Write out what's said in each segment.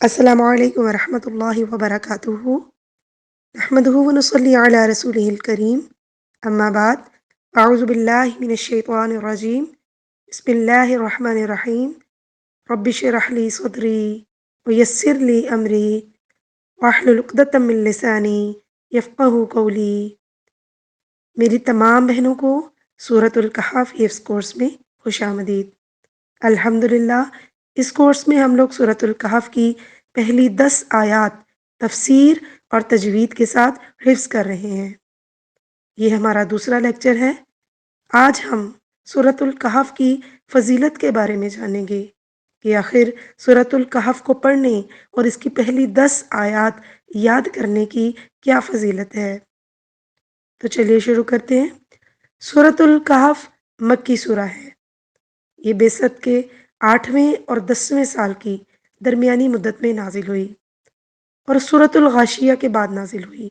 السلام علیکم ورحمۃ اللہ وبرکاتہ۔ نحمده ونصلی علی رسولہ الکریم، اما بعد، اعوذ باللہ من الشیطان الرجیم، بسم اللہ الرحمن الرحیم۔ رب اشرح لی صدری ویسر لی امری واحلل عقدۃ من لسانی یفقہوا قولی۔ میری تمام بہنوں کو سورۃ الکہف حفظ کورس میں خوش آمدید۔ الحمدللہ اس کورس میں ہم لوگ سورۃ الکہف کی پہلی 10 آیات تفسیر اور تجوید کے ساتھ حفظ کر رہے ہیں۔ یہ ہمارا دوسرا لیکچر ہے۔ آج ہم سورۃ الکہف کی فضیلت کے بارے میں جانیں گے کہ آخر سورۃ الکہف کو پڑھنے اور اس کی پہلی 10 آیات یاد کرنے کی کیا فضیلت ہے۔ تو چلیے شروع کرتے ہیں۔ سورۃ الکہف مکی سورہ ہے۔ یہ بعثت کے 8ویں اور 10ویں سال کی درمیانی مدت میں نازل ہوئی اور سورۃ الغاشیہ کے بعد نازل ہوئی۔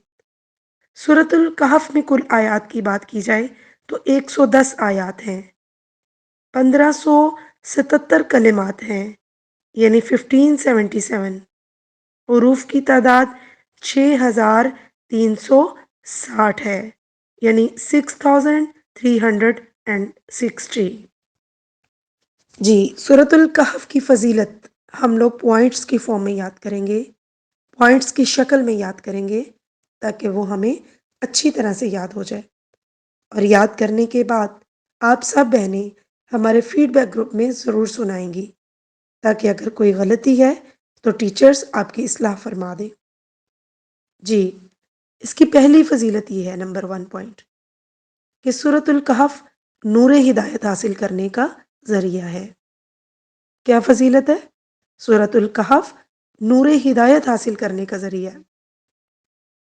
سورۃ الکہف میں کل آیات کی بات کی جائے تو 110 آیات ہیں، 1577 کلمات ہیں، یعنی 1577۔ حروف کی تعداد 6360 ہے، یعنی 6360۔ جی، سورۃ الکہف کی فضیلت ہم لوگ پوائنٹس کی فارم میں یاد کریں گے، پوائنٹس کی شکل میں یاد کریں گے تاکہ وہ ہمیں اچھی طرح سے یاد ہو جائے، اور یاد کرنے کے بعد آپ سب بہنیں ہمارے فیڈ بیک گروپ میں ضرور سنائیں گی تاکہ اگر کوئی غلطی ہے تو ٹیچرز آپ کی اصلاح فرما دیں۔ جی، اس کی پہلی فضیلت یہ ہے، نمبر 1 پوائنٹ، کہ سورۃ الکہف نور ہدایت حاصل کرنے کا ذریعہ ہے۔ کیا فضیلت ہے؟ سورۃ الکہف نور ہدایت حاصل کرنے کا ذریعہ ہے۔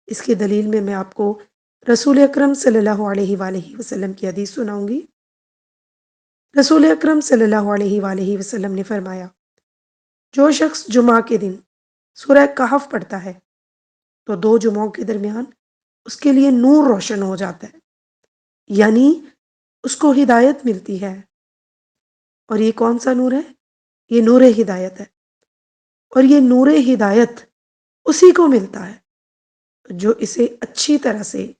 اس کی دلیل میں آپ کو رسول اکرم صلی اللہ علیہ وآلہ وسلم کی حدیث سناؤں گی۔ رسول اکرم صلی اللہ علیہ وآلہ وسلم نے فرمایا، جو شخص جمعہ کے دن سورہ کہف پڑھتا ہے تو 2 جمعوں کے درمیان اس کے لیے نور روشن ہو جاتا ہے، یعنی اس کو ہدایت ملتی ہے۔ اور یہ کون سا نور ہے؟ یہ نور ہدایت ہے، اور یہ نور ہدایت اسی کو ملتا ہے جو اسے اچھی طرح سے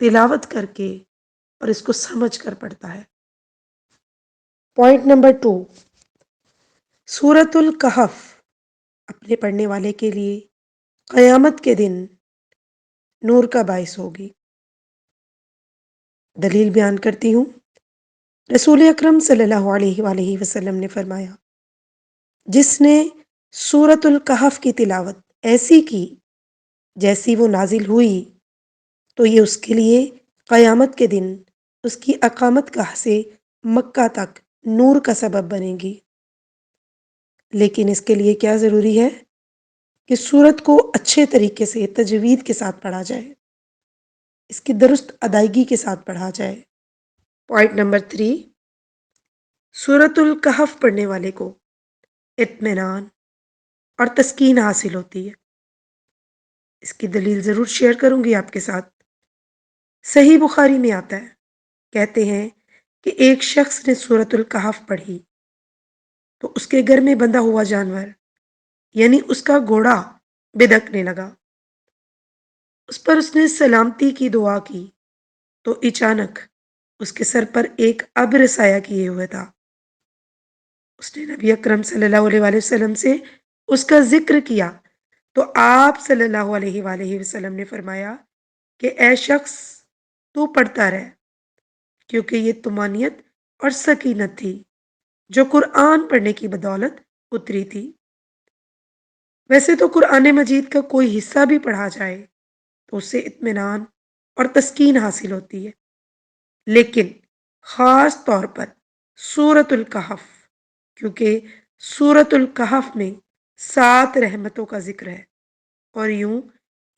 تلاوت کر کے اور اس کو سمجھ کر پڑھتا ہے۔ پوائنٹ نمبر 2، سورۃ الکہف اپنے پڑھنے والے کے لیے قیامت کے دن نور کا باعث ہوگی۔ دلیل بیان کرتی ہوں۔ رسول اکرم صلی اللہ علیہ وآلہ وسلم نے فرمایا، جس نے سورۃ الکہف کی تلاوت ایسی کی جیسی وہ نازل ہوئی تو یہ اس کے لیے قیامت کے دن اس کی اقامت گاہ سے مکہ تک نور کا سبب بنے گی۔ لیکن اس کے لیے کیا ضروری ہے؟ کہ سورت کو اچھے طریقے سے تجوید کے ساتھ پڑھا جائے، اس کی درست ادائیگی کے ساتھ پڑھا جائے۔ پوائنٹ نمبر 3، سورۃ الکہف پڑھنے والے کو اطمینان اور تسکین حاصل ہوتی ہے۔ اس کی دلیل ضرور شیئر کروں گی آپ کے ساتھ۔ صحیح بخاری میں آتا ہے، کہتے ہیں کہ ایک شخص نے سورۃ الکہف پڑھی تو اس کے گھر میں بندھا ہوا جانور یعنی اس کا گھوڑا بدکنے لگا۔ اس پر اس نے سلامتی کی دعا کی تو اچانک اس کے سر پر ایک ابر سایہ کیے ہوئے تھا۔ اس نے نبی اکرم صلی اللہ علیہ وآلہ وسلم سے اس کا ذکر کیا تو آپ صلی اللہ علیہ وآلہ وسلم نے فرمایا کہ اے شخص، تو پڑھتا رہ، کیونکہ یہ طمانینت اور سکینت تھی جو قرآن پڑھنے کی بدولت اتری تھی۔ ویسے تو قرآن مجید کا کوئی حصہ بھی پڑھا جائے تو اس سے اطمینان اور تسکین حاصل ہوتی ہے، لیکن خاص طور پر سورۃ الکہف، کیونکہ سورۃ الکہف میں 7 رحمتوں کا ذکر ہے، اور یوں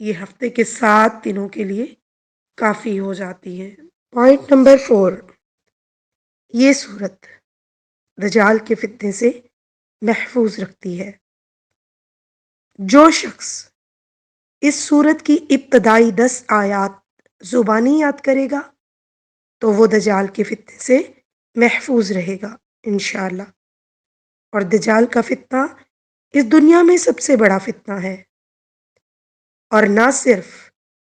یہ ہفتے کے 7 دنوں کے لیے کافی ہو جاتی ہے۔ پوائنٹ نمبر 4، یہ سورت دجال کے فتنے سے محفوظ رکھتی ہے۔ جو شخص اس سورت کی ابتدائی 10 آیات زبانی یاد کرے گا تو وہ دجال کے فتنے سے محفوظ رہے گا انشاءاللہ۔ اور دجال کا فتنہ اس دنیا میں سب سے بڑا فتنہ ہے، اور نہ صرف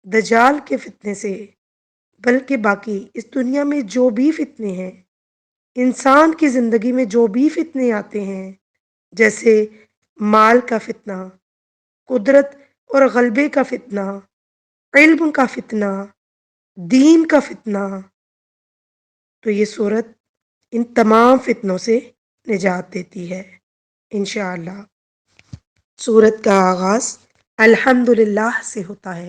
دجال کے فتنے سے بلکہ باقی اس دنیا میں جو بھی فتنے ہیں، انسان کی زندگی میں جو بھی فتنے آتے ہیں، جیسے مال کا فتنہ، قدرت اور غلبے کا فتنہ، علم کا فتنہ، دین کا فتنہ، تو یہ صورت ان تمام فتنوں سے نجات دیتی ہے انشاءاللہ۔ سورت کا آغاز الحمدللہ سے ہوتا ہے،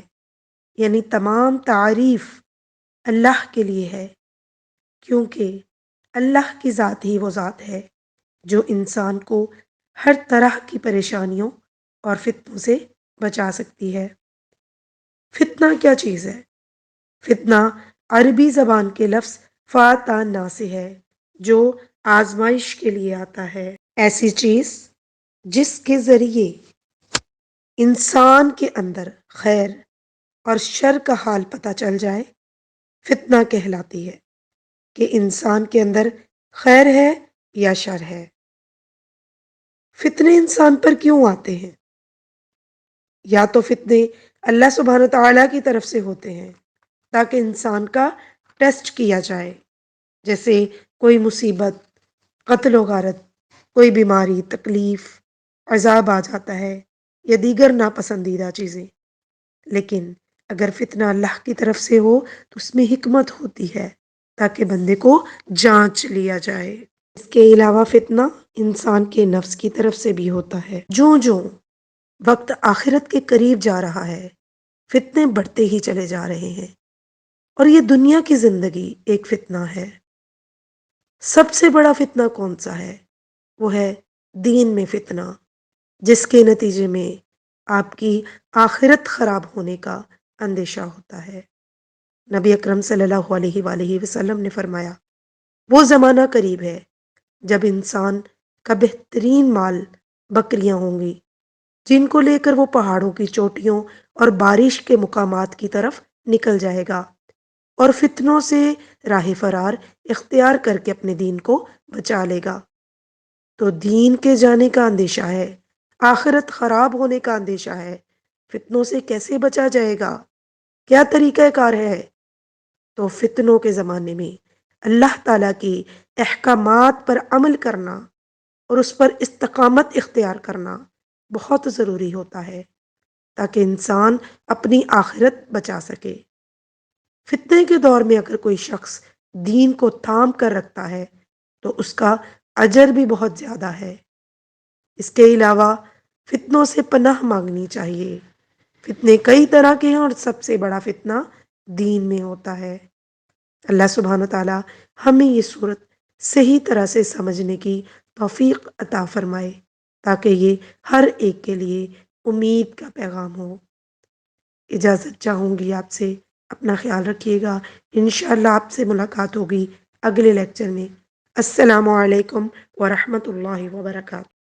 یعنی تمام تعریف اللہ کے لیے ہے، کیونکہ اللہ کی ذات ہی وہ ذات ہے جو انسان کو ہر طرح کی پریشانیوں اور فتنوں سے بچا سکتی ہے۔ فتنہ کیا چیز ہے؟ فتنہ عربی زبان کے لفظ فاتانہ سے ہے، جو آزمائش کے لیے آتا ہے، ایسی چیز جس کے ذریعے انسان کے اندر خیر اور شر کا حال پتہ چل جائے، فتنہ کہلاتی ہے کہ انسان کے اندر خیر ہے یا شر ہے۔ فتنے انسان پر کیوں آتے ہیں؟ یا تو فتنے اللہ سبحانہ تعالیٰ کی طرف سے ہوتے ہیں تاکہ انسان کا ٹیسٹ کیا جائے، جیسے کوئی مصیبت، قتل و غارت، کوئی بیماری، تکلیف، عذاب آ جاتا ہے یا دیگر ناپسندیدہ چیزیں۔ لیکن اگر فتنہ اللہ کی طرف سے ہو تو اس میں حکمت ہوتی ہے تاکہ بندے کو جانچ لیا جائے۔ اس کے علاوہ فتنہ انسان کے نفس کی طرف سے بھی ہوتا ہے۔ جوں جوں وقت آخرت کے قریب جا رہا ہے، فتنے بڑھتے ہی چلے جا رہے ہیں، اور یہ دنیا کی زندگی ایک فتنہ ہے۔ سب سے بڑا فتنہ کون سا ہے؟ وہ ہے دین میں فتنہ، جس کے نتیجے میں آپ کی آخرت خراب ہونے کا اندیشہ ہوتا ہے۔ نبی اکرم صلی اللہ علیہ وآلہ وسلم نے فرمایا، وہ زمانہ قریب ہے جب انسان کا بہترین مال بکریاں ہوں گی، جن کو لے کر وہ پہاڑوں کی چوٹیوں اور بارش کے مقامات کی طرف نکل جائے گا اور فتنوں سے راہ فرار اختیار کر کے اپنے دین کو بچا لے گا۔ تو دین کے جانے کا اندیشہ ہے، آخرت خراب ہونے کا اندیشہ ہے، فتنوں سے کیسے بچا جائے گا؟ کیا طریقہ کار ہے؟ تو فتنوں کے زمانے میں اللہ تعالیٰ کی احکامات پر عمل کرنا اور اس پر استقامت اختیار کرنا بہت ضروری ہوتا ہے تاکہ انسان اپنی آخرت بچا سکے۔ فتنے کے دور میں اگر کوئی شخص دین کو تھام کر رکھتا ہے تو اس کا اجر بھی بہت زیادہ ہے۔ اس کے علاوہ فتنوں سے پناہ مانگنی چاہیے۔ فتنے کئی طرح کے ہیں اور سب سے بڑا فتنہ دین میں ہوتا ہے۔ اللہ سبحانہ تعالیٰ ہمیں یہ صورت صحیح طرح سے سمجھنے کی توفیق عطا فرمائے تاکہ یہ ہر ایک کے لیے امید کا پیغام ہو۔ اجازت چاہوں گی آپ سے، اپنا خیال رکھیے گا، انشاءاللہ آپ سے ملاقات ہوگی اگلے لیکچر میں۔ السلام علیکم ورحمۃ اللہ وبرکاتہ۔